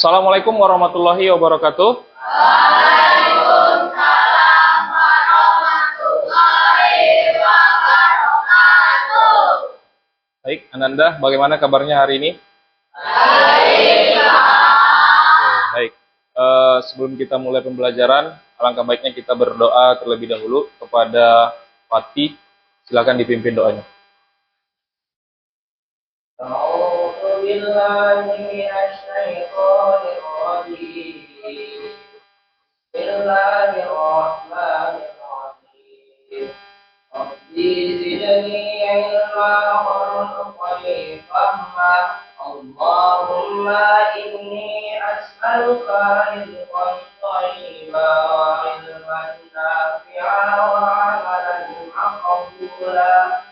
Assalamualaikum warahmatullahi wabarakatuh. Waalaikumsalam warahmatullahi wabarakatuh. Baik, Ananda, bagaimana kabarnya hari ini? Baik. Baik. Sebelum kita mulai pembelajaran, alangkah baiknya kita berdoa terlebih dahulu kepada Fatih. Silakan dipimpin doanya. A'udzu billahi minasy syaithanir rajim. Bismillahirrahmanirrahim. Rabbi zidni ilma warzuqni fahma. Allahumma inni as'aluka rizqan thayyiban wa ilman nafi'an wa 'amalan maqbula.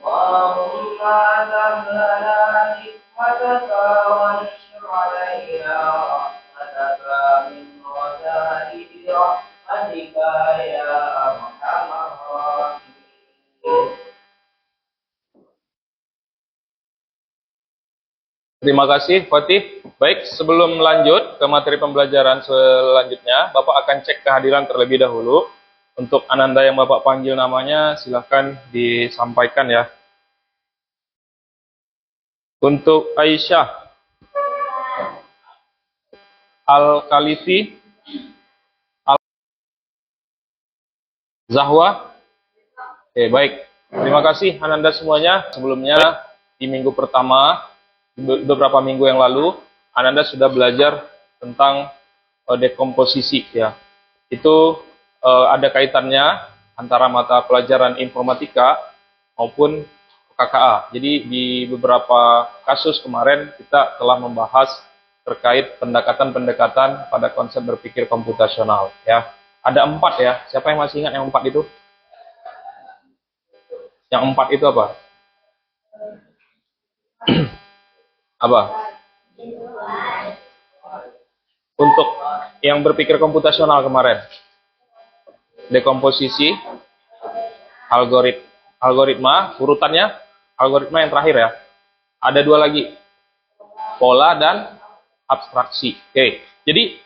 Allahumma zamlana hikmataka wanshur alaina rahmataka min ghadairi rahmatika ya arhamar rahimin. Terima kasih, Fatih. Baik, sebelum lanjut ke materi pembelajaran selanjutnya, Bapak akan cek kehadiran terlebih dahulu. Untuk Ananda yang Bapak panggil namanya, silakan disampaikan ya. Untuk Aisyah Al-Khalifi, Zahwa. Oke, baik. Terima kasih Ananda semuanya. Sebelumnya, di minggu pertama, beberapa minggu yang lalu, Ananda sudah belajar tentang dekomposisi ya. Itu ada kaitannya antara mata pelajaran informatika maupun KKA. Jadi di beberapa kasus kemarin kita telah membahas terkait pendekatan-pendekatan pada konsep berpikir komputasional ya. Ada 4 ya. Siapa yang masih ingat yang 4 itu? Yang 4 itu apa? Apa? Untuk yang berpikir komputasional kemarin, dekomposisi, algoritma, urutannya, algoritma yang terakhir ya. Ada 2 lagi, pola dan abstraksi. Oke, jadi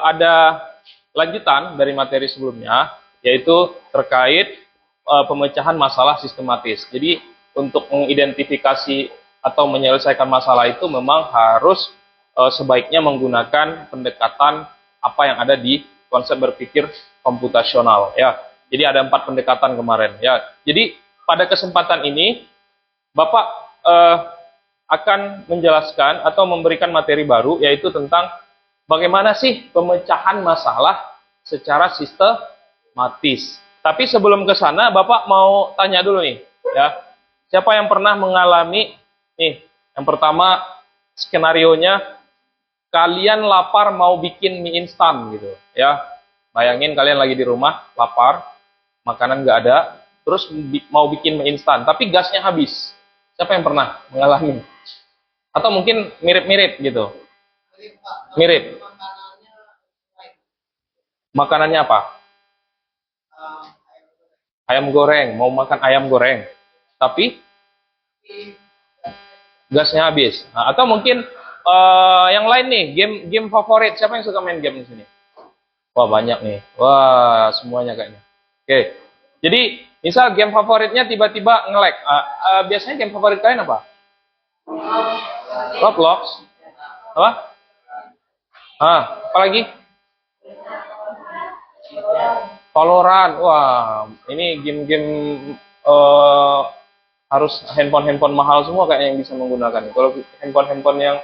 ada lanjutan dari materi sebelumnya, yaitu terkait pemecahan masalah sistematis. Jadi untuk mengidentifikasi atau menyelesaikan masalah itu memang harus sebaiknya menggunakan pendekatan apa yang ada di konsep berpikir komputasional ya. Jadi ada 4 pendekatan kemarin ya. Jadi pada kesempatan ini Bapak akan menjelaskan atau memberikan materi baru, yaitu tentang bagaimana sih pemecahan masalah secara sistematis. Tapi sebelum ke sana, Bapak mau tanya dulu nih, ya. Siapa yang pernah mengalami nih? Yang pertama, skenarionya kalian lapar mau bikin mie instan gitu, ya. Bayangin kalian lagi di rumah, lapar, makanan nggak ada, terus mau bikin mie instan, tapi gasnya habis. Siapa yang pernah mengalami? Atau mungkin mirip-mirip gitu. Mirip. Makanannya apa? Ayam goreng. Mau makan ayam goreng. Tapi gasnya habis. Nah, atau mungkin yang lain nih, game favorit. Siapa yang suka main game di sini? Wah, banyak nih. Wah, semuanya kayaknya. Oke. Jadi, misal game favoritnya tiba-tiba nge-lag. Biasanya game favorit kalian apa? Roblox. Apa? Apa lagi? Valorant. Wah, ini game-game harus handphone mahal semua kayaknya yang bisa menggunakan. Kalau handphone yang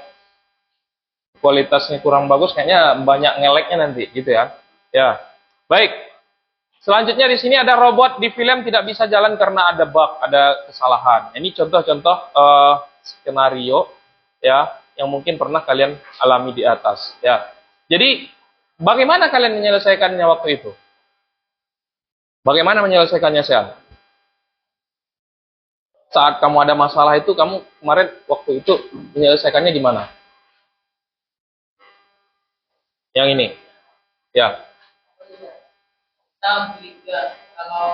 kualitasnya kurang bagus, kayaknya banyak ngeleknya nanti, gitu ya. Ya, baik. Selanjutnya di sini ada robot di film tidak bisa jalan karena ada bug, ada kesalahan. Ini contoh-contoh skenario ya yang mungkin pernah kalian alami di atas. Ya, jadi bagaimana kalian menyelesaikannya waktu itu? Bagaimana menyelesaikannya, Sean? Saat kamu ada masalah itu, kamu kemarin waktu itu menyelesaikannya gimana? Yang ini, ya.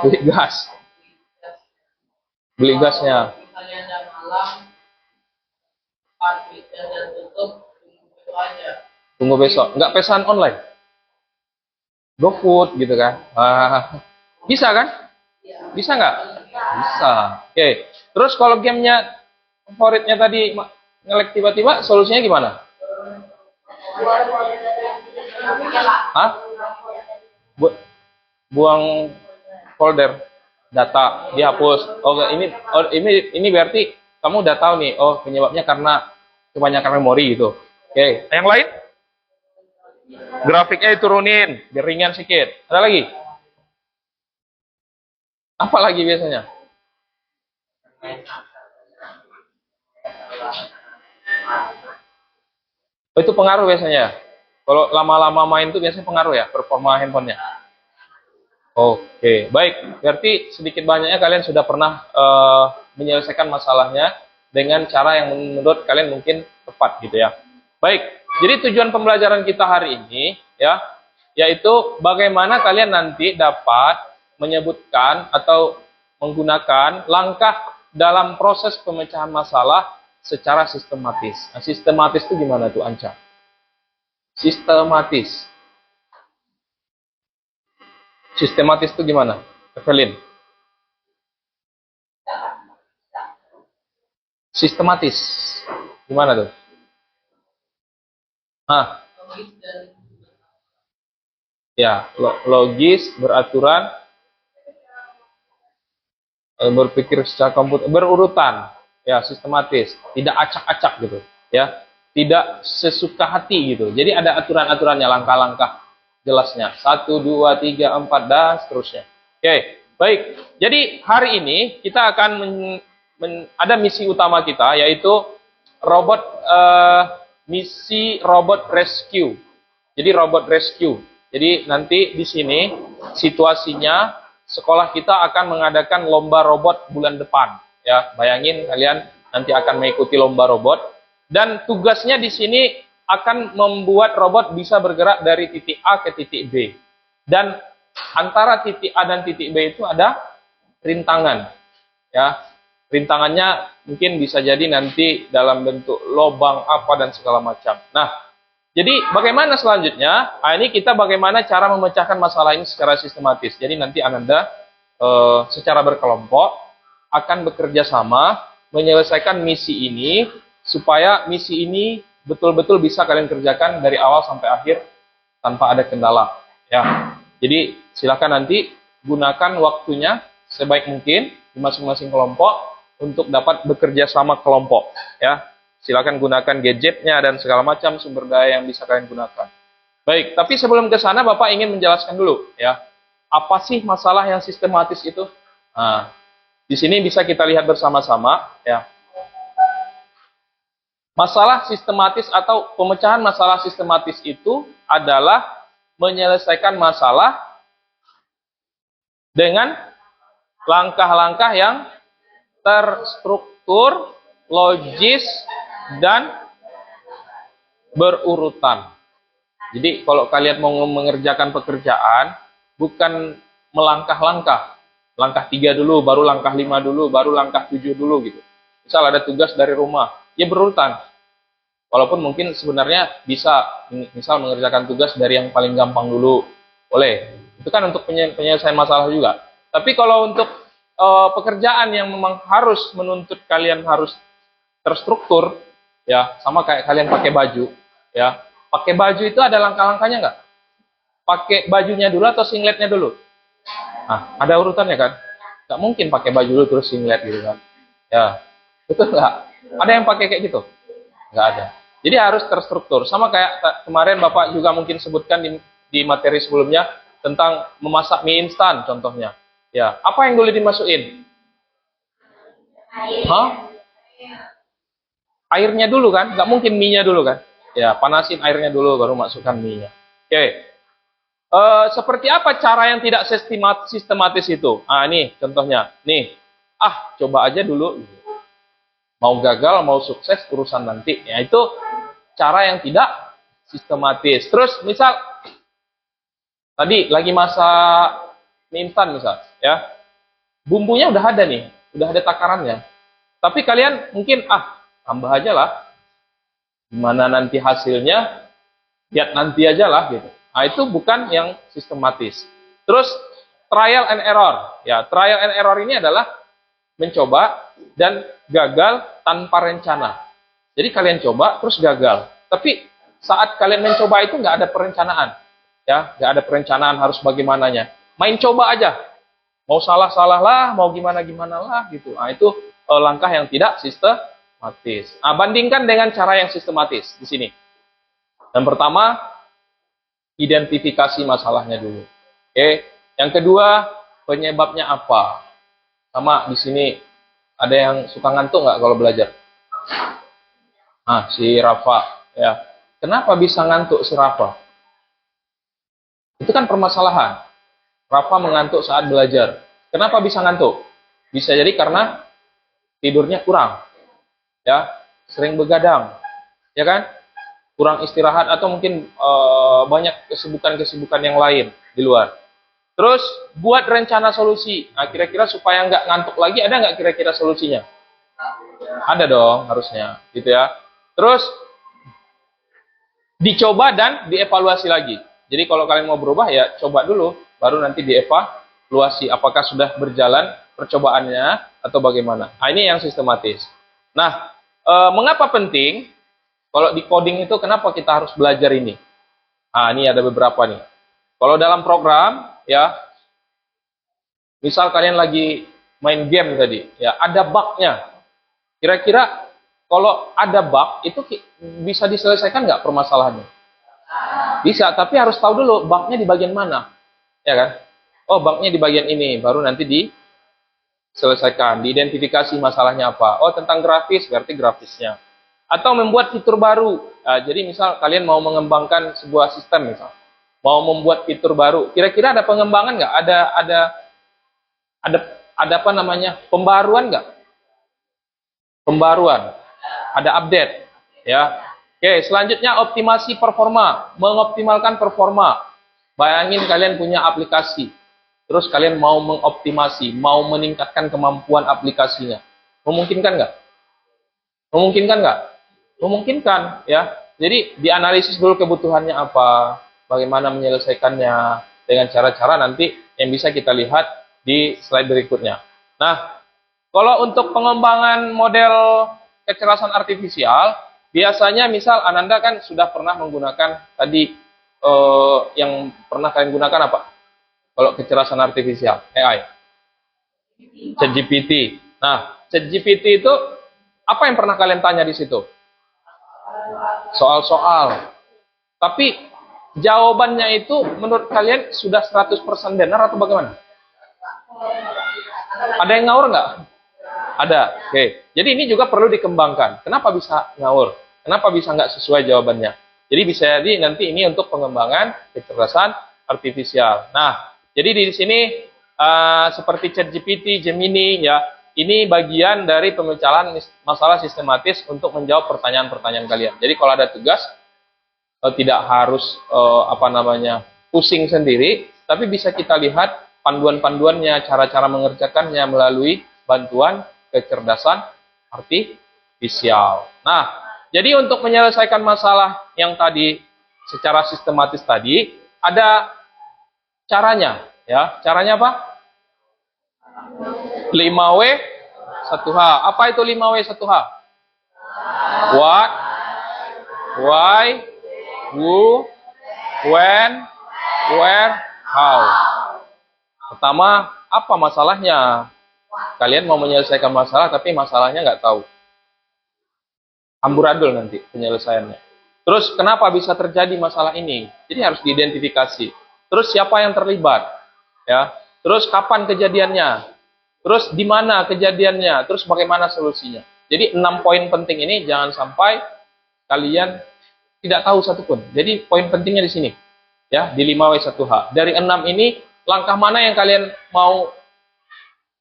Beli gas. Beli gasnya. Misalnya ada malam, parkir dan tutup, itu aja. Tunggu besok. Nggak pesan online? GoFood gitu kan? Bisa kan? Bisa nggak? Bisa. Oke. Terus kalau gamenya favoritnya tadi ngelek tiba-tiba, solusinya gimana? Hah? Bu- buang folder data dihapus. Ini berarti kamu udah tahu nih. Oh, penyebabnya karena kebanyakan memori gitu. Oke. Yang lain? Grafiknya diturunin, biar ringan sedikit. Ada lagi? Apa lagi biasanya? Oh, itu pengaruh biasanya. Kalau lama-lama main itu biasanya pengaruh ya performa handphonenya. Oke, baik. Berarti sedikit banyaknya kalian sudah pernah menyelesaikan masalahnya dengan cara yang menurut kalian mungkin tepat gitu ya. Baik. Jadi tujuan pembelajaran kita hari ini ya, yaitu bagaimana kalian nanti dapat menyebutkan atau menggunakan langkah dalam proses pemecahan masalah secara sistematis. Nah, sistematis itu gimana tuh Anca? Sistematis. Sistematis itu gimana? Evelyn. Sistematis. Gimana tuh? Ah, ya, logis, beraturan, berpikir secara komputer, berurutan, ya, sistematis, tidak acak-acak gitu, ya, tidak sesuka hati gitu. Jadi ada aturan-aturannya, langkah-langkah jelasnya, 1, 2, 3, 4 dan seterusnya. Oke, baik. Jadi hari ini kita akan ada misi utama kita, yaitu robot misi robot rescue. Jadi robot rescue. Jadi nanti di sini situasinya sekolah kita akan mengadakan lomba robot bulan depan. Ya, bayangin kalian nanti akan mengikuti lomba robot dan tugasnya di sini akan membuat robot bisa bergerak dari titik A ke titik B. Dan antara titik A dan titik B itu ada rintangan. Ya, rintangannya mungkin bisa jadi nanti dalam bentuk lubang apa dan segala macam. Nah, jadi bagaimana selanjutnya? Nah, ini kita bagaimana cara memecahkan masalah ini secara sistematis. Jadi nanti Ananda secara berkelompok akan bekerja sama menyelesaikan misi ini supaya misi ini betul-betul bisa kalian kerjakan dari awal sampai akhir tanpa ada kendala. Ya, jadi silakan nanti gunakan waktunya sebaik mungkin di masing-masing kelompok untuk dapat bekerja sama kelompok. Ya, silakan gunakan gadgetnya dan segala macam sumber daya yang bisa kalian gunakan. Baik, tapi sebelum ke sana Bapak ingin menjelaskan dulu ya. Apa sih masalah yang sistematis itu? Nah, di sini bisa kita lihat bersama-sama ya. Masalah sistematis atau pemecahan masalah sistematis itu adalah menyelesaikan masalah dengan langkah-langkah yang terstruktur, logis, dan berurutan. Jadi kalau kalian mau mengerjakan pekerjaan, bukan melangkah-langkah. Langkah 3 dulu, baru langkah 5 dulu, baru langkah 7 dulu gitu. Misal ada tugas dari rumah, ya berurutan. Walaupun mungkin sebenarnya bisa, misal mengerjakan tugas dari yang paling gampang dulu, boleh. Itu kan untuk penyelesaian masalah juga. Tapi kalau untuk pekerjaan yang memang harus menuntut kalian harus terstruktur, ya sama kayak kalian pakai baju, ya pakai baju itu ada langkah-langkahnya nggak? Pakai bajunya dulu atau singletnya dulu? Nah, ada urutannya kan? Nggak mungkin pakai baju dulu terus singlet gitu kan? Ya, betul nggak? Ada yang pakai kayak gitu? Nggak ada. Jadi harus terstruktur. Sama kayak kemarin Bapak juga mungkin sebutkan di materi sebelumnya tentang memasak mie instan contohnya. Ya, apa yang boleh dimasukin? Hah? Airnya dulu kan? Nggak mungkin mie-nya dulu kan? Ya, panasin airnya dulu baru masukkan mie-nya. Oke. Seperti apa cara yang tidak sistematis itu? Ah, ini contohnya. Nih. Coba aja dulu. Mau gagal, mau sukses, urusan nanti. Ya, itu cara yang tidak sistematis. Terus, misal, tadi lagi masak mie instan misal. Ya, bumbunya udah ada nih. Udah ada takarannya. Tapi kalian mungkin, tambah aja lah. Gimana nanti hasilnya, lihat nanti aja lah gitu. Nah, itu bukan yang sistematis. Terus trial and error. Ya, trial and error ini adalah mencoba dan gagal tanpa rencana. Jadi kalian coba terus gagal. Tapi saat kalian mencoba itu nggak ada perencanaan. Ya, nggak ada perencanaan harus bagaimananya. Main coba aja. Mau salah-salah lah, mau gimana-gimana lah gitu. Nah, itu langkah yang tidak sistematis. Nah, bandingkan dengan cara yang sistematis di sini. Yang pertama, identifikasi masalahnya dulu. Oke. Yang kedua, penyebabnya apa? Sama di sini ada yang suka ngantuk nggak kalau belajar? Nah, si Rafa, ya. Kenapa bisa ngantuk si Rafa? Itu kan permasalahan. Rafa mengantuk saat belajar. Kenapa bisa ngantuk? Bisa jadi karena tidurnya kurang, ya, sering begadang, ya kan? Kurang istirahat atau mungkin banyak kesibukan-kesibukan yang lain di luar. Terus buat rencana solusi. Nah, kira-kira supaya nggak ngantuk lagi, ada nggak kira-kira solusinya? Ada dong, harusnya, gitu ya. Terus dicoba dan dievaluasi lagi. Jadi kalau kalian mau berubah ya coba dulu, baru nanti dievaluasi apakah sudah berjalan percobaannya atau bagaimana. Nah, ini yang sistematis. Nah, mengapa penting? Kalau di coding itu kenapa kita harus belajar ini? Nah, ini ada beberapa nih. Kalau dalam program, ya, misal kalian lagi main game tadi, ya, ada bug-nya. Kira-kira kalau ada bug, itu bisa diselesaikan nggak permasalahannya? Bisa, tapi harus tahu dulu bug-nya di bagian mana. Ya kan? Oh, bug-nya di bagian ini, baru nanti diselesaikan. Diidentifikasi masalahnya apa. Oh, tentang grafis, berarti grafisnya. Atau membuat fitur baru. Nah, jadi misal kalian mau mengembangkan sebuah sistem, misal. Mau membuat fitur baru. Kira-kira ada pengembangan nggak? Ada apa namanya? Pembaruan nggak? Pembaruan. Ada update. Ya. Oke, selanjutnya optimasi performa. Mengoptimalkan performa. Bayangin kalian punya aplikasi. Terus kalian mau mengoptimasi, mau meningkatkan kemampuan aplikasinya. Memungkinkan nggak? Memungkinkan nggak? Memungkinkan, ya. Jadi dianalisis dulu kebutuhannya apa, bagaimana menyelesaikannya, dengan cara-cara nanti yang bisa kita lihat di slide berikutnya. Nah, kalau untuk pengembangan model kecerdasan artifisial, biasanya misal Ananda kan sudah pernah menggunakan tadi yang pernah kalian gunakan apa? Kalau kecerdasan artifisial, AI, ChatGPT. Nah, ChatGPT itu apa yang pernah kalian tanya di situ? Soal-soal. Tapi jawabannya itu menurut kalian sudah 100% benar atau bagaimana? Ada yang ngawur nggak? Ada. Oke. Jadi ini juga perlu dikembangkan. Kenapa bisa ngawur? Kenapa bisa nggak sesuai jawabannya? Jadi bisa jadi nanti ini untuk pengembangan kecerdasan artifisial. Nah, jadi di sini seperti ChatGPT, Gemini, ya, ini bagian dari pemecahan masalah sistematis untuk menjawab pertanyaan-pertanyaan kalian. Jadi kalau ada tugas, tidak harus pusing sendiri, tapi bisa kita lihat panduan-panduannya, cara-cara mengerjakannya melalui bantuan kecerdasan artifisial. Nah, jadi untuk menyelesaikan masalah yang tadi secara sistematis tadi, ada caranya, ya. Caranya apa? 5W 1H. Apa itu 5W 1H? What, why, who, when, where, how. Pertama, apa masalahnya? Kalian mau menyelesaikan masalah, tapi masalahnya nggak tahu. Amburadul nanti penyelesaiannya. Terus kenapa bisa terjadi masalah ini? Jadi harus diidentifikasi. Terus siapa yang terlibat? Ya. Terus kapan kejadiannya? Terus di mana kejadiannya? Terus bagaimana solusinya? Jadi 6 poin penting ini jangan sampai kalian tidak tahu satupun. Jadi poin pentingnya di sini. Ya, di 5W1H. Dari 6 ini, langkah mana yang kalian mau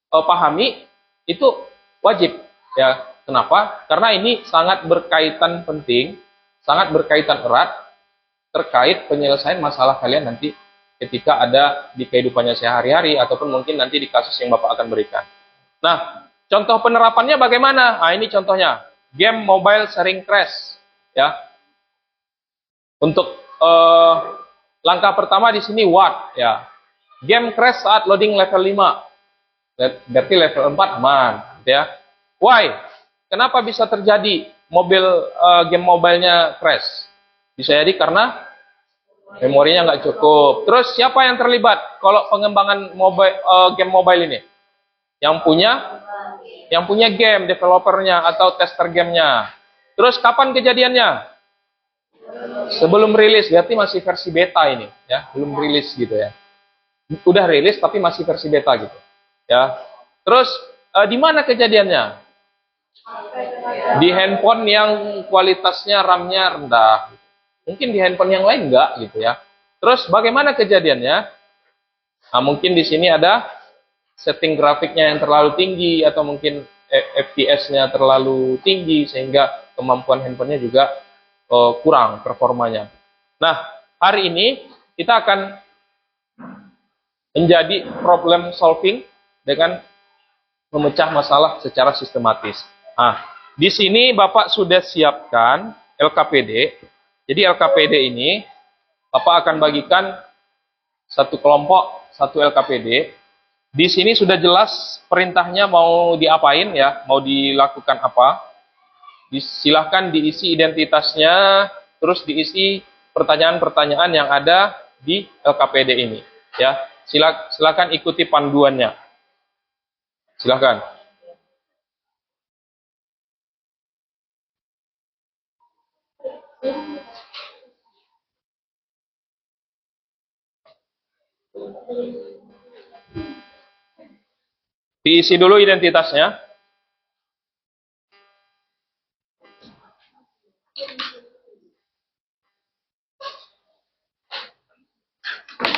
pahami, itu wajib. Ya, kenapa? Karena ini sangat berkaitan penting, sangat berkaitan erat terkait penyelesaian masalah kalian nanti ketika ada di kehidupannya sehari-hari ataupun mungkin nanti di kasus yang Bapak akan berikan. Nah, contoh penerapannya bagaimana? Nah, ini contohnya. Game mobile sering crash, ya. Untuk langkah pertama di sini what ya. Game crash saat loading level 5. Berarti level 4 aman, gitu ya. Why? Kenapa bisa terjadi game mobilenya crash? Bisa jadi karena memorinya nggak cukup. Terus siapa yang terlibat kalau pengembangan game mobile ini? Yang punya game, developernya atau tester gamenya. Terus kapan kejadiannya? Sebelum rilis, berarti masih versi beta ini, ya, belum rilis gitu ya. Udah rilis tapi masih versi beta gitu, ya. Terus di mana kejadiannya? Di handphone yang kualitasnya RAM-nya rendah. Mungkin di handphone yang lain enggak gitu ya. Terus bagaimana kejadiannya? Nah, mungkin di sini ada setting grafiknya yang terlalu tinggi atau mungkin FPS-nya terlalu tinggi sehingga kemampuan handphonenya juga kurang performanya. Nah, hari ini kita akan menjadi problem solving dengan memecah masalah secara sistematis. Nah, di sini Bapak sudah siapkan LKPD. Jadi LKPD ini Bapak akan bagikan satu kelompok, satu LKPD. Di sini sudah jelas perintahnya mau diapain ya, mau dilakukan apa. Silahkan diisi identitasnya, terus diisi pertanyaan-pertanyaan yang ada di LKPD ini. Ya, silakan ikuti panduannya. Silakan. Diisi dulu identitasnya.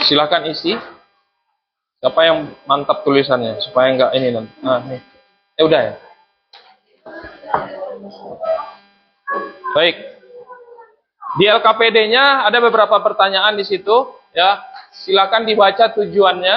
Silakan isi. Siapa yang mantap tulisannya supaya nggak ini nanti. Nah, nih. Udah ya. Baik. Di LKPD-nya ada beberapa pertanyaan di situ, ya. Silakan dibaca tujuannya,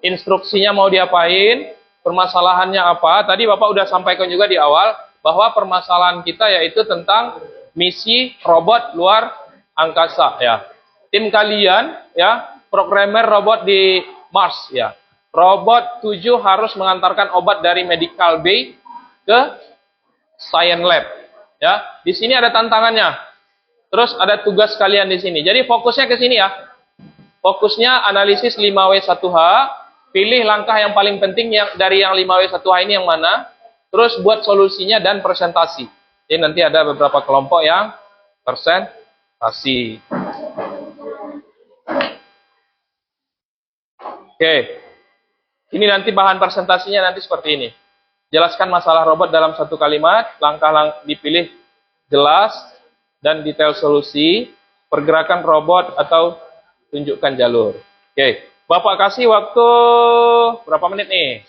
instruksinya mau diapain, permasalahannya apa. Tadi Bapak udah sampaikan juga di awal bahwa permasalahan kita yaitu tentang misi robot luar angkasa, ya. Tim kalian, ya, programmer robot di Mars, ya. Robot 7 harus mengantarkan obat dari Medical Bay ke Science Lab, ya. Di sini ada tantangannya. Terus ada tugas kalian di sini. Jadi fokusnya ke sini ya. Fokusnya analisis 5W1H, pilih langkah yang paling penting dari yang 5W1H ini yang mana, terus buat solusinya dan presentasi. Jadi nanti ada beberapa kelompok yang presentasi. Oke. Ini nanti bahan presentasinya nanti seperti ini. Jelaskan masalah robot dalam satu kalimat, langkah dipilih jelas dan detail solusi, pergerakan robot atau tunjukkan jalur. Oke, Bapak kasih waktu berapa menit nih?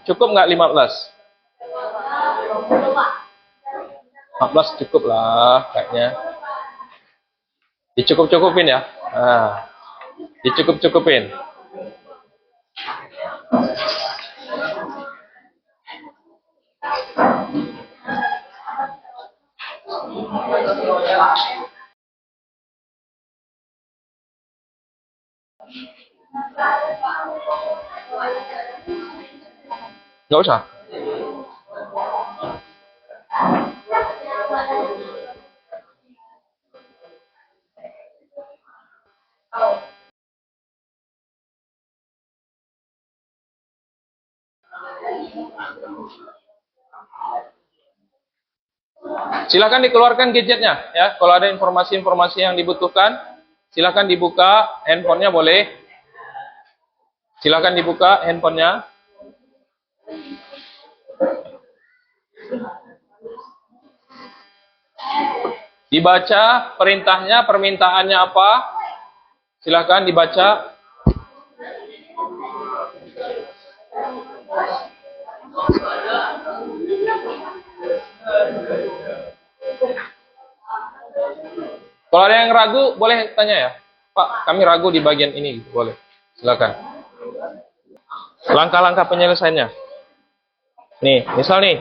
Cukup nggak 15? 15 cukup lah kayaknya. Dicukup-cukupin ya. Nah, dicukup-cukupin. Nggak usah. Silakan dikeluarkan gadgetnya ya. Kalau ada informasi-informasi yang dibutuhkan, silakan dibuka handphonenya boleh. Silakan dibuka handphonenya. Dibaca perintahnya, permintaannya apa? Silakan dibaca. Kalau ada yang ragu, boleh tanya ya. Pak, kami ragu di bagian ini. Boleh. Silakan. Langkah-langkah penyelesaiannya. Nih, misal nih.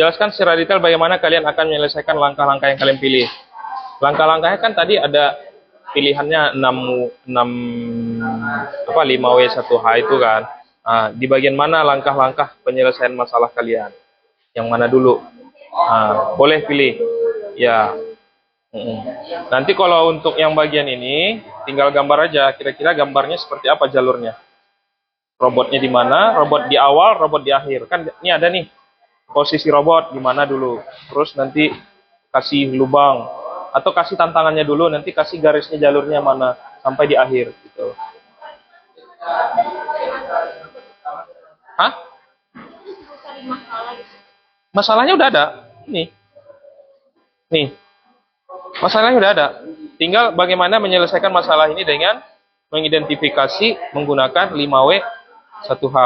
Jelaskan secara detail bagaimana kalian akan menyelesaikan langkah-langkah yang kalian pilih. Langkah-langkahnya kan tadi ada pilihannya 5W1H itu kan. Nah, di bagian mana langkah-langkah penyelesaian masalah kalian? Yang mana dulu? Nah, boleh pilih. Ya. Nanti kalau untuk yang bagian ini, tinggal gambar aja. Kira-kira gambarnya seperti apa jalurnya? Robotnya di mana? Robot di awal, robot di akhir. Kan ini ada nih. Posisi robot di mana dulu. Terus nanti kasih lubang. Atau kasih tantangannya dulu, nanti kasih garisnya jalurnya mana. Sampai di akhir. Gitu. Hah? Masalahnya udah ada. Nih. Masalahnya udah ada. Tinggal bagaimana menyelesaikan masalah ini dengan mengidentifikasi menggunakan 5W1H.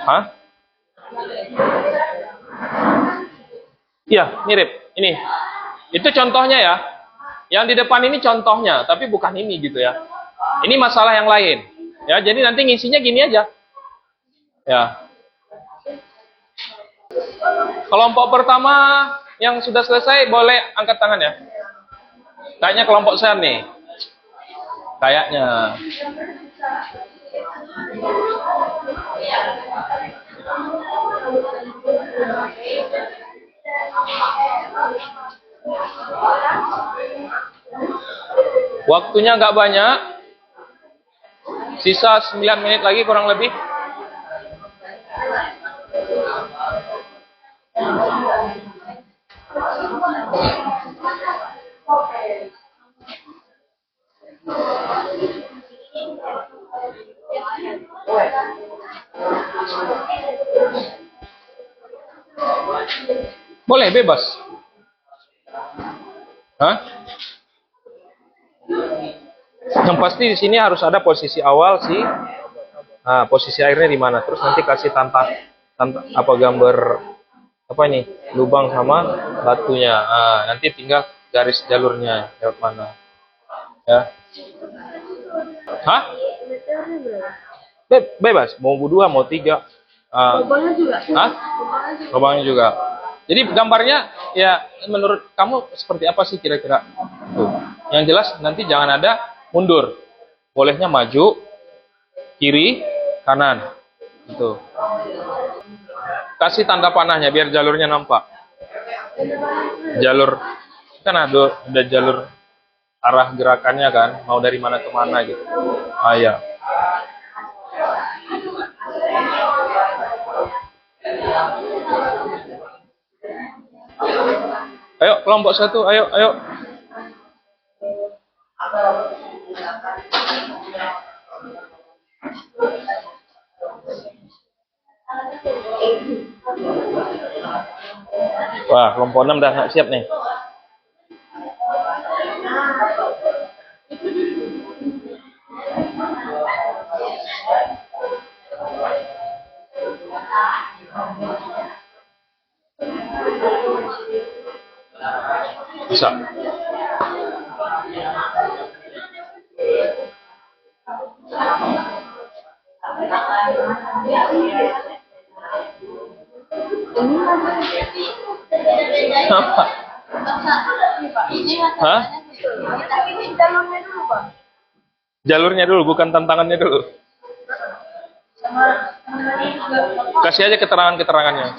Hah? Iya, mirip. Ini. Itu contohnya ya. Yang di depan ini contohnya, tapi bukan ini gitu ya. Ini masalah yang lain. Ya, jadi nanti ngisinya gini aja. Ya. Kelompok pertama yang sudah selesai boleh angkat tangan ya. Kayaknya kelompok saya nih. Kayaknya. Waktunya nggak banyak. Sisa 9 menit lagi kurang lebih. Boleh, bebas. Hah? Yang pasti di sini harus ada posisi awal sih. Nah, posisi akhirnya di mana? Terus nanti kasih apa gambar apa ini? Lubang sama batunya. Nah, nanti tinggal garis jalurnya lewat mana. Ya. Hah? Bebas, mau 2, mau 3. Lubangnya juga. Hah? Lubangnya juga. Jadi gambarnya ya menurut kamu seperti apa sih kira-kira? Tuh. Yang jelas nanti jangan ada mundur. Bolehnya maju, kiri, kanan. Gitu. Kasih tanda panahnya biar jalurnya nampak. Jalur kan ada jalur arah gerakannya kan, mau dari mana ke mana gitu. Ya. Ayo kelompok 1, ayo. Wah, kelompok 6 udah siap nih. Bisa. Apa? Hah? Jalurnya dulu, bukan tantangannya dulu. Kasih aja keterangan-keterangannya.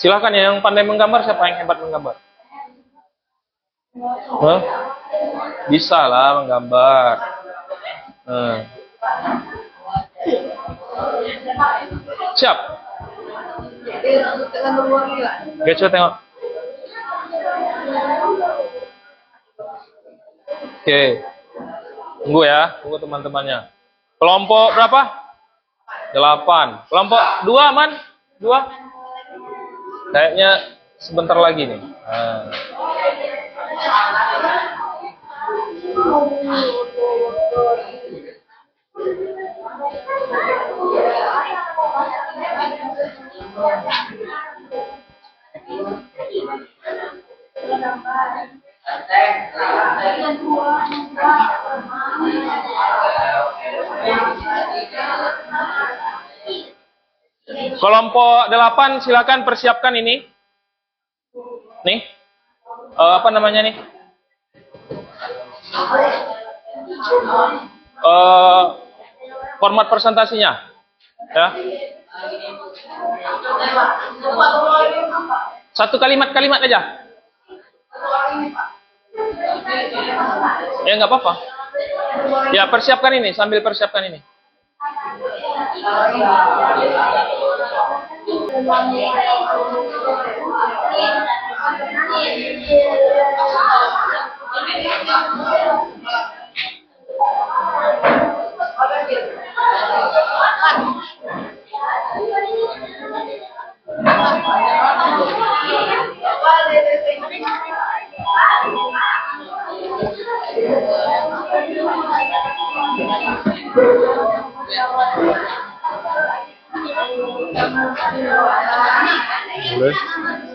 Silakan ya, yang pandai menggambar, siapa yang hebat menggambar? Hah? Bisa lah menggambar. Siap. Oke, coba tengok. Oke. Tunggu ya, tunggu teman-temannya. Kelompok berapa? 8. Kelompok 2 aman? 2? Kayaknya sebentar lagi nih. Kelompok 8 silakan persiapkan ini. Nih. Apa namanya nih? Format presentasinya. Ya. Satu kalimat-kalimat aja. Ya nggak apa-apa. Ya persiapkan ini sambil persiapkan ini. Boleh.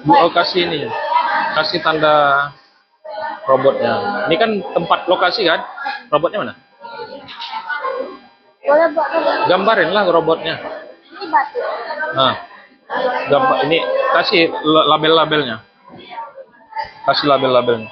Oh, kasih ini. Kasih tanda robotnya. Ini kan tempat lokasi kan? Robotnya mana? Boleh, Pak. Gambarin lah robotnya. Ini batu. Nah, gambar ini kasih label-labelnya. Kasih label-labelnya.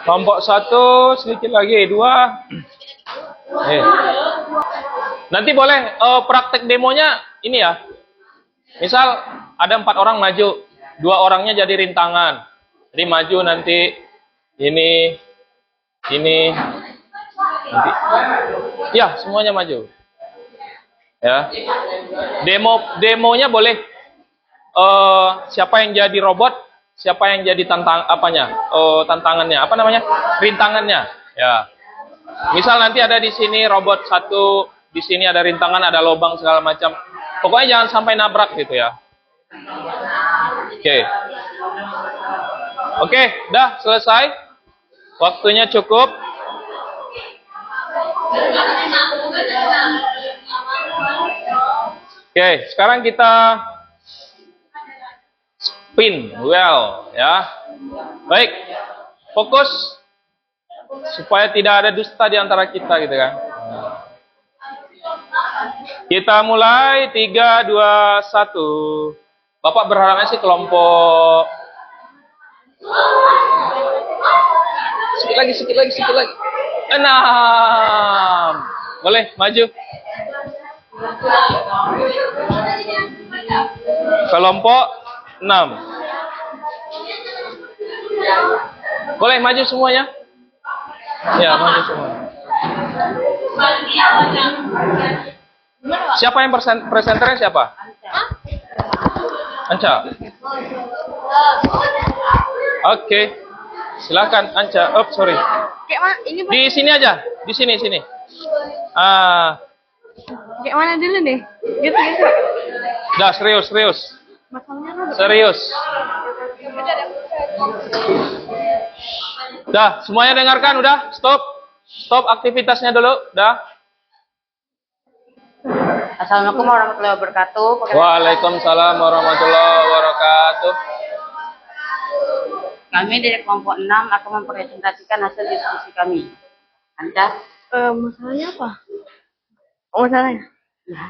Kelompok 1 sedikit lagi, 2. Nanti boleh praktek demonya ini ya. Misal ada 4 orang maju, 2 orangnya jadi rintangan. Jadi maju nanti ini nanti. Ya, semuanya maju. Ya. Demonya boleh siapa yang jadi robot, siapa yang jadi tantangannya, apa namanya? Rintangannya. Ya. Misal nanti ada di sini robot 1, di sini ada rintangan, ada lubang segala macam. Pokoknya jangan sampai nabrak gitu ya. Oke. Oke, dah selesai. Waktunya cukup. Oke, sekarang kita spin well ya. Baik. Fokus supaya tidak ada dusta di antara kita gitu kan. Kita mulai 3 2 1. Bapak berharapnya sih kelompok sedikit lagi. 6. Boleh maju. Kelompok 6. Boleh maju semuanya? Ya, maju semua. Siapa yang presenternya siapa? Anca. Oke. Silakan Anca. Oh, sorry. Kayak mana? Ini Di sini aja. Di sini. kayak mana dulu nih? Gitu. Dah serius. Masalahnya apa? Serius. Dah, semuanya dengarkan udah? Stop aktivitasnya dulu, dah. Assalamualaikum warahmatullahi wabarakatuh. Waalaikumsalam warahmatullahi wabarakatuh. Kami dari kelompok 6 akan mempresentasikan hasil diskusi kami. Anda? Masalahnya apa? Oh, masalahnya? Ya,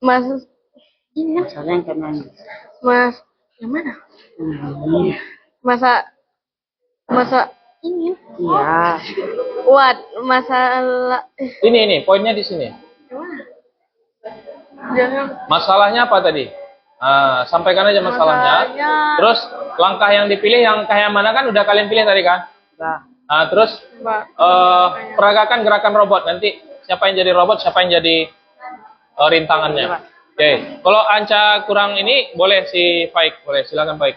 Mas, ini kan? masalah yang kami. Mas, yang mana? Masa ini? Iya. Masalah. Ini poinnya di sini. Yang mana? Jangan. Masalahnya apa tadi? Sampaikan aja masalahnya. Terus langkah yang dipilih yang kayak mana kan udah kalian pilih tadi kan? Bah. Terus Mbak. peragakan gerakan robot nanti siapa yang jadi robot, siapa yang jadi rintangannya. Oke, kalau Anca kurang ini boleh si Faik, boleh silakan Faik.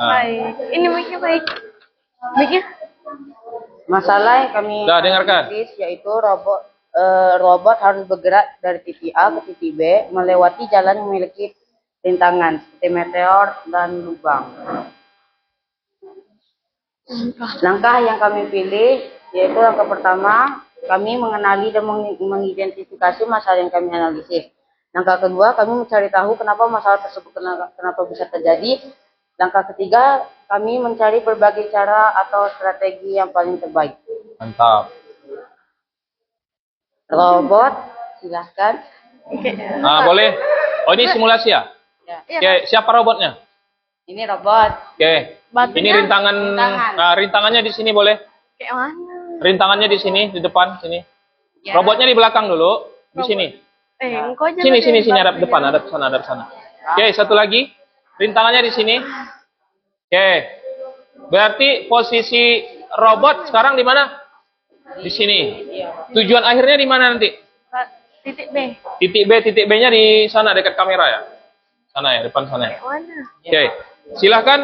Nah, Baik. Ini mic-nya baik. Mic-nya. Masalah yang kami Dah, dengarkan. analisis yaitu robot harus bergerak dari titik A ke titik B melewati jalan yang memiliki rintangan seperti meteor dan lubang. Langkah yang kami pilih yaitu langkah pertama, kami mengenali dan mengidentifikasi masalah yang kami analisis. Langkah kedua, kami mencari tahu kenapa masalah tersebut kenapa bisa terjadi. Langkah ketiga, kami mencari berbagai cara atau strategi yang paling terbaik. mantap. Robot, silahkan. Oke. Ah, boleh. Oh, ini simulasi ya? Ya. Oke, siapa robotnya? Ini robot. Oke. Ini Batunya rintangan. rintangan. Nah, rintangannya di sini boleh. kayak mana? Rintangannya di sini, di depan sini. Ya. Robotnya di belakang dulu, di sini. Engkau aja Sini, lah sini, yang sini, hadap batunya. depan, hadap sana, hadap sana. Oke, satu lagi. Rintangannya di sini. Oke. Berarti posisi robot sekarang di mana? Di sini. Tujuan akhirnya di mana nanti? Titik B. Titik B, titik B-nya di sana dekat kamera ya. Sana ya, depan sana ya. Kayak mana? Oke. Silahkan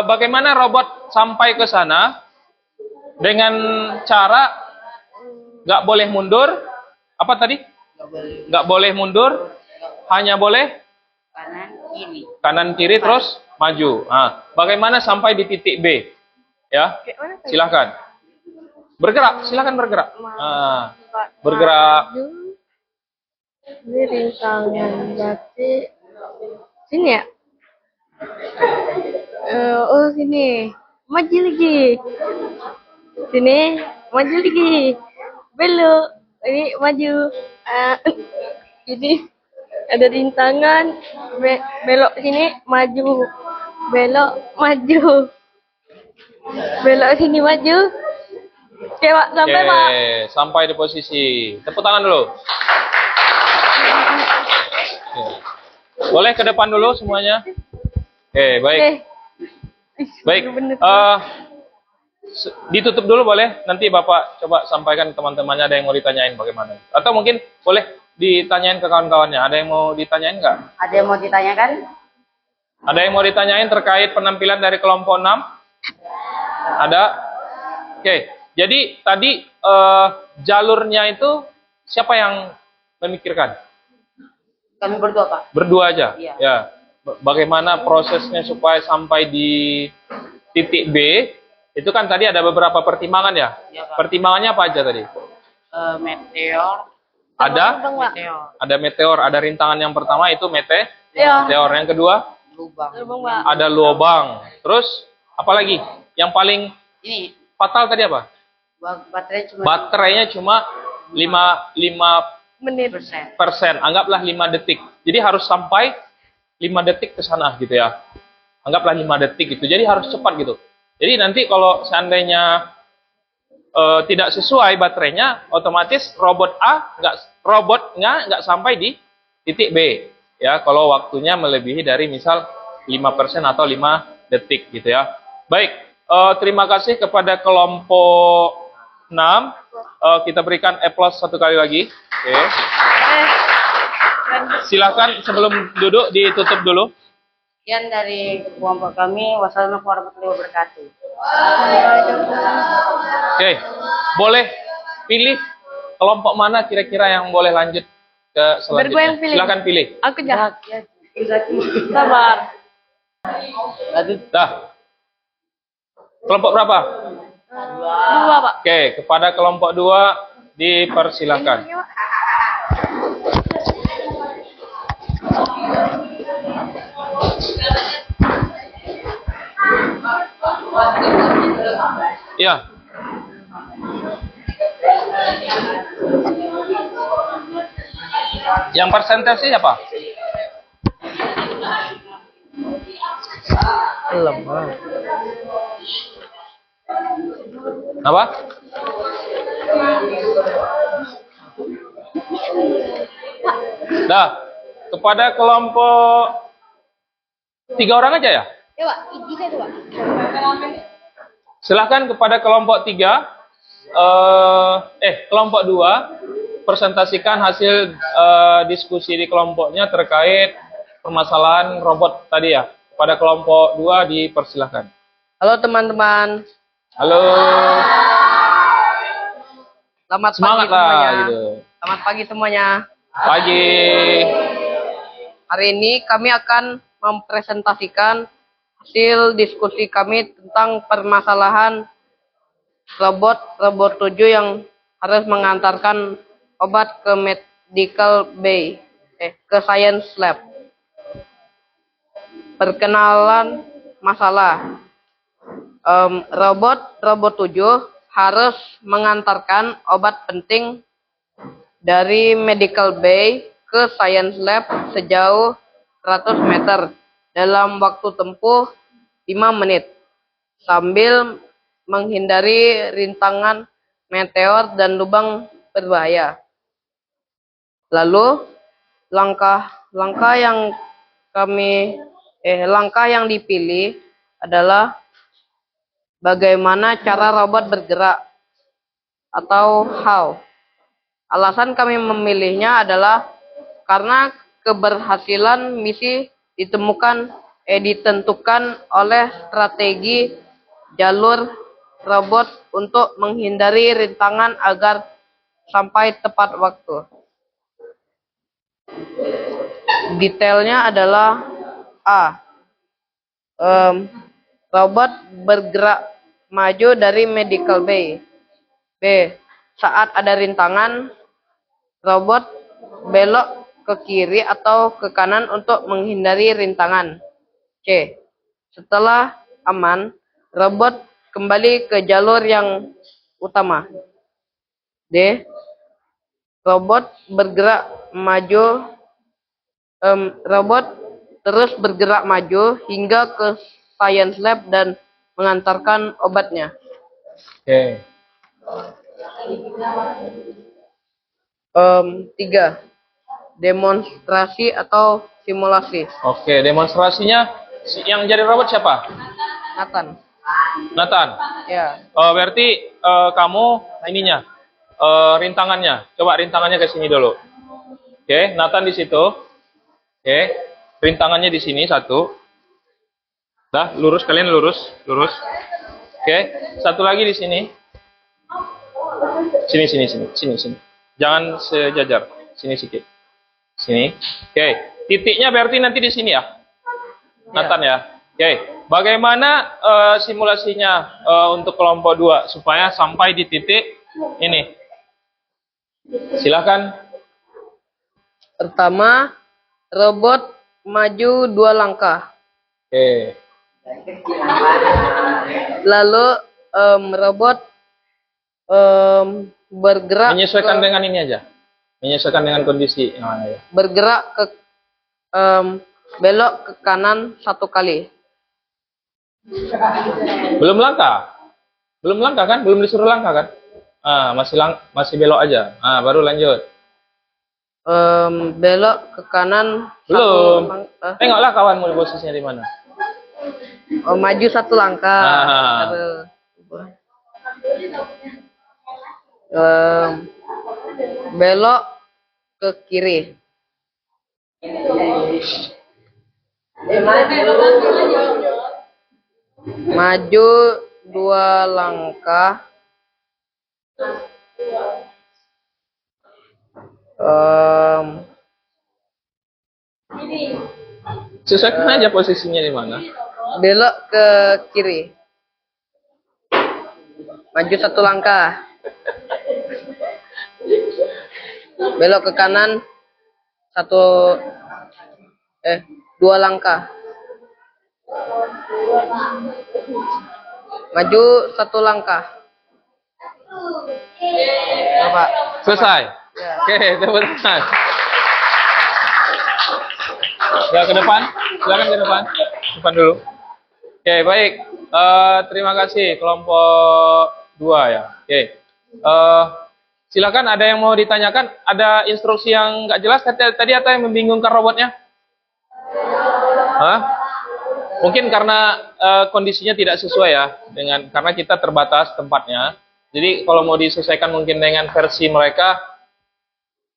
bagaimana robot sampai ke sana dengan cara nggak boleh mundur. Apa tadi? Nggak boleh mundur, hanya boleh Kanan kiri. kanan kiri terus maju. Nah, bagaimana sampai di titik B? Ya, Kayak mana? silahkan. Bergerak, silahkan bergerak. Nah, bergerak. Maju. Ini rintangan berarti sini ya? Oh sini. Maju lagi. Sini. Maju lagi. Belok. Ini maju. Jadi ada rintangan. Belok sini. Maju. Belok. Maju. Belok sini maju. Oke Pak. Sampai Oke, Pak. sampai di posisi. Tepuk tangan dulu. Oke. Boleh ke depan dulu semuanya. Oke, baik. Oke. Baik. Bener-bener. Ditutup dulu boleh. Nanti Bapak coba sampaikan teman-temannya ada yang mau ditanyain bagaimana. Atau mungkin boleh ditanyain ke kawan-kawannya. Ada yang mau ditanyain nggak? Ada yang mau ditanyakan? Ada yang mau ditanyain terkait penampilan dari kelompok 6? Ada? Oke. Jadi tadi jalurnya itu siapa yang memikirkan? Kami berdua, Pak. Berdua aja. Iya. Ya. Bagaimana prosesnya supaya sampai di titik B? Itu kan tadi ada beberapa pertimbangan ya. Iya, Pak. Pertimbangannya apa aja tadi? Meteor. Ada Meteor. ada meteor, ada rintangan yang pertama itu Ya. meteor. Yang kedua Lubang. Lubang, Pak. ada lubang. Terus apa lagi? Yang paling Ini fatal tadi apa? baterai cuma Baterainya cuma 5 Menit. persen. Anggaplah 5 detik. Jadi harus sampai 5 detik ke sana gitu ya. Anggaplah 5 detik gitu. Jadi harus cepat gitu. Jadi nanti kalau seandainya tidak sesuai baterainya, otomatis robotnya nggak sampai di titik B. Ya, kalau waktunya melebihi dari misal 5% atau 5 detik gitu ya. Baik, terima kasih kepada kelompok 6. Kita berikan applause satu kali lagi. Oke. Silakan sebelum duduk ditutup dulu. sekian dari kelompok kami. Wassalamualaikum warahmatullahi wabarakatuh. Oke, boleh pilih kelompok mana kira-kira yang boleh lanjut ke Biar gue selanjutnya. yang pilih. Silakan pilih. Aku jahat. Ya, Sabar. Dah. Kelompok berapa? Dua, Pak. Oke, kepada kelompok 2 dipersilakan. Ini, Pak. Iya. Yang persentase apa? Apa? Dah, kepada kelompok 3 orang aja ya? Ya, Pak. Bisa tuh, Pak. Silahkan kepada kelompok 3, kelompok 2, presentasikan hasil diskusi di kelompoknya terkait permasalahan robot tadi ya. Pada kelompok 2 dipersilahkan. Halo teman-teman, Halo. selamat Semangat pagi lah semuanya. gitu. Selamat pagi semuanya. Pagi. Hari ini kami akan mempresentasikan hasil diskusi kami tentang permasalahan robot 7 yang harus mengantarkan obat ke medical bay, ke science lab. Perkenalan masalah. Robot 7 harus mengantarkan obat penting dari medical bay ke science lab sejauh 100 meter dalam waktu tempuh 5 menit sambil menghindari rintangan meteor dan lubang berbahaya. Lalu langkah yang dipilih adalah bagaimana cara robot bergerak atau how. Alasan kami memilihnya adalah karena keberhasilan misi ditentukan oleh strategi jalur robot untuk menghindari rintangan agar sampai tepat waktu. Detailnya adalah A. Robot bergerak maju dari medical bay. B. Saat ada rintangan, robot belok ke kiri atau ke kanan untuk menghindari rintangan. C. Setelah aman, robot kembali ke jalur yang utama. D. Robot terus bergerak maju hingga ke science lab dan mengantarkan obatnya. Oke. 3. Demonstrasi atau simulasi. Oke, demonstrasinya yang jadi robot siapa? Nathan. Nathan. Ya. Berarti kamu ininya rintangannya. Coba rintangannya ke sini dulu. Oke, Nathan di situ. Oke, rintangannya di sini satu. Dah, lurus kalian lurus. Oke, satu lagi di sini. Sini. Jangan sejajar. Sini sedikit. Sini. Oke, titiknya berarti nanti di sini ya. Nathan ya. Oke, bagaimana simulasinya untuk kelompok 2 supaya sampai di titik ini? Silakan. Pertama, robot maju 2 langkah. Oke. Lalu robot bergerak Menyesuaikan dengan ini aja. Menyesuaikan dengan kondisi. Nah, ya. bergerak ke belok ke kanan 1 kali. Belum langkah kan? Belum disuruh langkah kan? Masih belok aja. Baru lanjut. Belok ke kanan Belum. Tengoklah kawanmu posisinya di mana. Maju 1 langkah. Belok ke kiri. Maju 2 langkah. Sesuaikan aja posisinya di mana. Belok ke kiri. Maju 1 langkah. Belok ke kanan 2 langkah. Maju 1 langkah. Bapak. Selesai. Ya. Oke, tepuk tangan. Ya, ke depan. Silakan ke depan. Depan dulu. Oke, baik. Terima kasih kelompok 2 ya. Oke. Silakan, ada yang mau ditanyakan? Ada instruksi yang nggak jelas tadi atau yang membingungkan robotnya? Hah? Mungkin karena kondisinya tidak sesuai ya karena kita terbatas tempatnya. Jadi kalau mau disesuaikan mungkin dengan versi mereka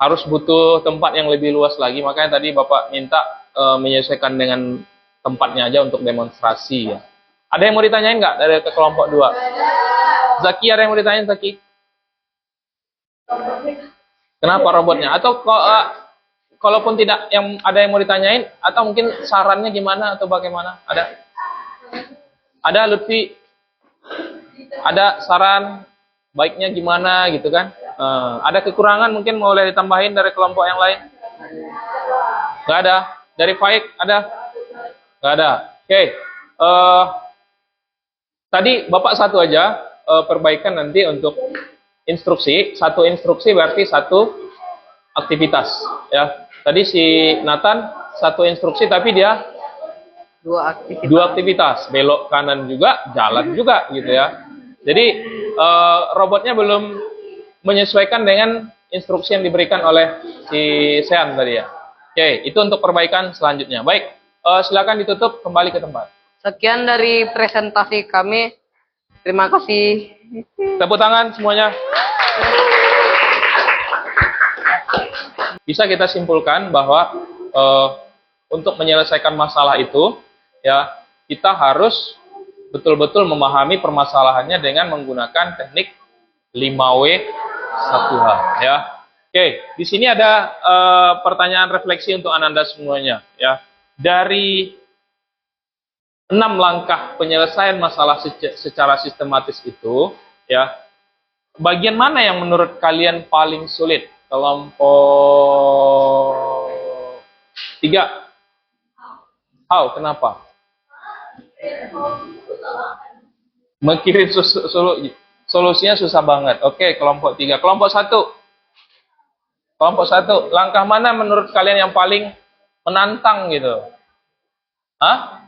harus butuh tempat yang lebih luas lagi. Makanya tadi Bapak minta menyesuaikan dengan tempatnya aja untuk demonstrasi ya. Ada yang mau ditanyain nggak dari ke kelompok 2? Zaki, ada yang mau ditanyain Zaki? Kenapa robotnya? Atau kalaupun tidak yang ada yang mau ditanyain, atau mungkin sarannya gimana atau bagaimana? Ada? Ada Lutfi? Ada saran baiknya gimana gitu kan? Ada kekurangan mungkin boleh ditambahin dari kelompok yang lain? Nggak ada? Dari Faik ada? Nggak ada. Oke. Tadi Bapak satu aja perbaikan nanti untuk instruksi. Satu instruksi berarti satu aktivitas. Ya. Tadi si Nathan satu instruksi tapi dia dua aktivitas. Belok kanan juga, jalan juga gitu ya. Jadi robotnya belum menyesuaikan dengan instruksi yang diberikan oleh si Sean tadi ya. Oke, itu untuk perbaikan selanjutnya. Baik, silakan ditutup, kembali ke tempat. Sekian dari presentasi kami. Terima kasih. Tepuk tangan semuanya. Bisa kita simpulkan bahwa untuk menyelesaikan masalah itu, ya kita harus betul-betul memahami permasalahannya dengan menggunakan teknik 5W 1H. Ya, oke. Di sini ada pertanyaan refleksi untuk Ananda semuanya. Ya, dari 6 langkah penyelesaian masalah secara sistematis itu, ya, bagian mana yang menurut kalian paling sulit? Kelompok 3. How? Kenapa? Mikirin solusinya susah banget. Oke, kelompok 3. Kelompok 1. Kelompok 1. Langkah mana menurut kalian yang paling menantang gitu? Hah?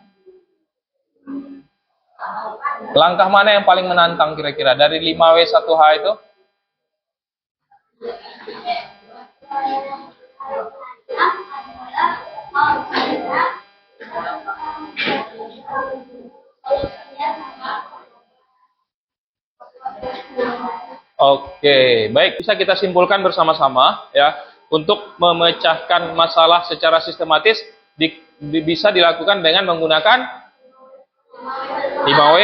Langkah mana yang paling menantang kira-kira dari 5W 1H itu? Oke, baik, bisa kita simpulkan bersama-sama ya. Untuk memecahkan masalah secara sistematis bisa dilakukan dengan menggunakan 5W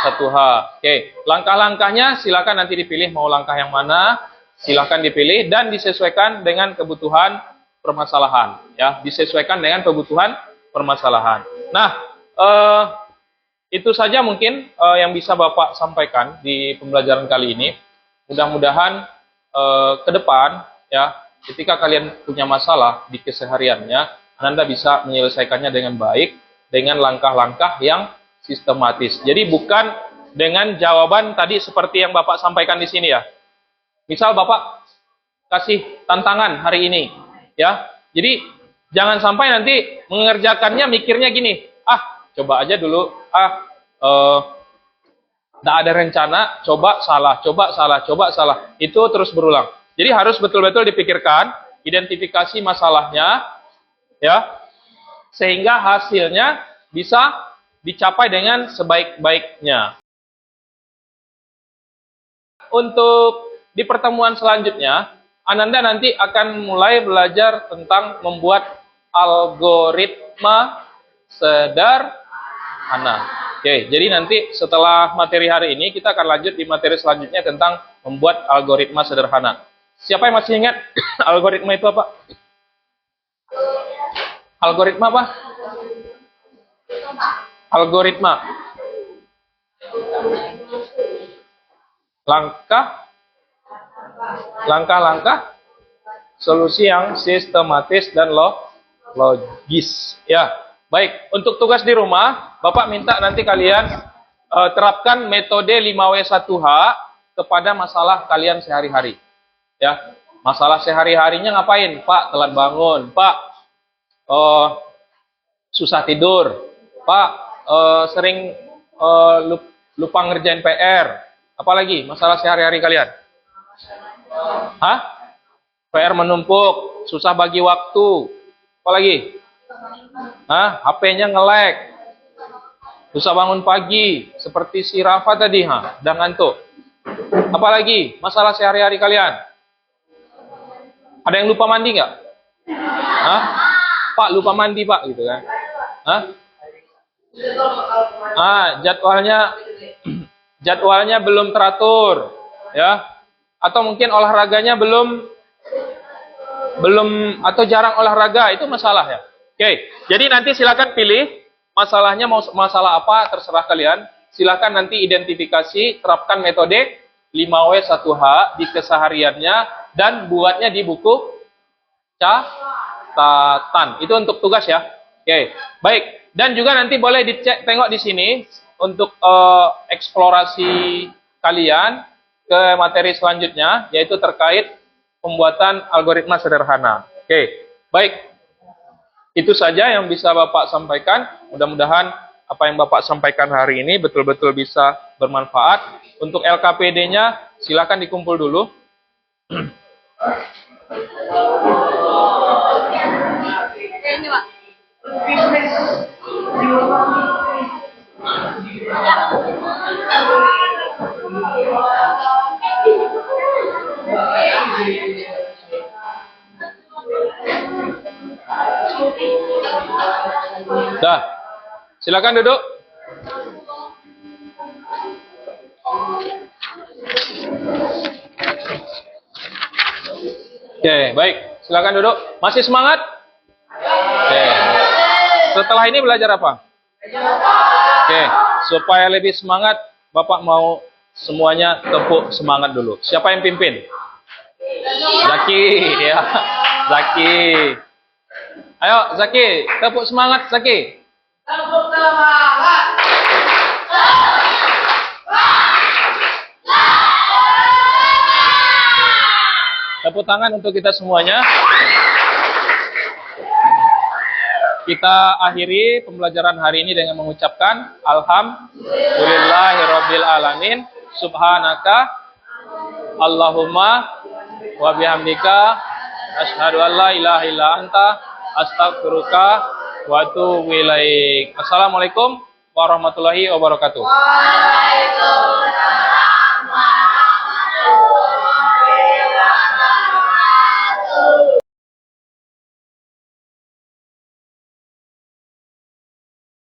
1H. Oke, langkah-langkahnya silakan nanti dipilih mau langkah yang mana, silakan dipilih dan disesuaikan dengan kebutuhan permasalahan. Ya, disesuaikan dengan kebutuhan permasalahan. Nah, itu saja mungkin yang bisa Bapak sampaikan di pembelajaran kali ini. Mudah-mudahan ke depan, ya, ketika kalian punya masalah di kesehariannya, Anda bisa menyelesaikannya dengan baik dengan langkah-langkah yang sistematis. Jadi bukan dengan jawaban tadi seperti yang Bapak sampaikan di sini ya. Misal Bapak kasih tantangan hari ini, ya. Jadi jangan sampai nanti mengerjakannya mikirnya gini, coba aja dulu, tidak ada rencana, coba salah. Itu terus berulang. Jadi harus betul-betul dipikirkan, identifikasi masalahnya, ya, sehingga hasilnya bisa dicapai dengan sebaik-baiknya. Untuk di pertemuan selanjutnya, Ananda nanti akan mulai belajar tentang membuat algoritma sederhana. Oke, jadi nanti setelah materi hari ini, kita akan lanjut di materi selanjutnya tentang membuat algoritma sederhana. Siapa yang masih ingat algoritma itu apa? Algoritma apa? Algoritma. Langkah-langkah solusi yang sistematis dan logis. Ya, baik. Untuk tugas di rumah, Bapak minta nanti kalian terapkan metode 5W 1H kepada masalah kalian sehari-hari. Ya, masalah sehari-harinya ngapain? Pak, telat bangun. Pak, susah tidur. Pak, sering lupa ngerjain PR. Apalagi masalah sehari-hari kalian? Hah? PR menumpuk, susah bagi waktu. Apalagi? Hah? HP-nya nge-lag. Susah bangun pagi, seperti si Rafa tadi, udah ngantuk. Apalagi masalah sehari-hari kalian? Ada yang lupa mandi nggak? Hah? Pak, lupa mandi Pak, gitu kan? Hah? Jadwalnya belum teratur, ya? Atau mungkin olahraganya belum atau jarang olahraga, itu masalah ya. Oke, jadi nanti silakan pilih masalahnya mau masalah apa, terserah kalian. Silakan nanti identifikasi, terapkan metode 5W1H di kesehariannya dan buatnya di buku catatan. Itu untuk tugas ya. Oke, baik. Dan juga nanti boleh dicek, tengok di sini untuk eksplorasi kalian ke materi selanjutnya, yaitu terkait pembuatan algoritma sederhana. Oke, baik. Itu saja yang bisa Bapak sampaikan. Mudah-mudahan apa yang Bapak sampaikan hari ini betul-betul bisa bermanfaat. Untuk LKPD-nya silakan dikumpul dulu. Ini Pak. Dah, silakan duduk. Oke, baik. Silakan duduk. Masih semangat? Oke. Setelah ini belajar apa? Oke, supaya lebih semangat, Bapak mau semuanya tepuk semangat dulu. Siapa yang pimpin? Zaki, ya. Zaki. Ayo, Zaki, tepuk semangat, Zaki. Tepuk semangat. Tepuk tangan untuk kita semuanya. Kita akhiri pembelajaran hari ini dengan mengucapkan Alhamdulillahirabbil alamin. Subhanaka Allahumma wa bihamdika asyhadu an la ilaha illa anta astaghfiruka wa atubu ilaik. Assalamualaikum warahmatullahi wabarakatuh. Waalaikumsalam.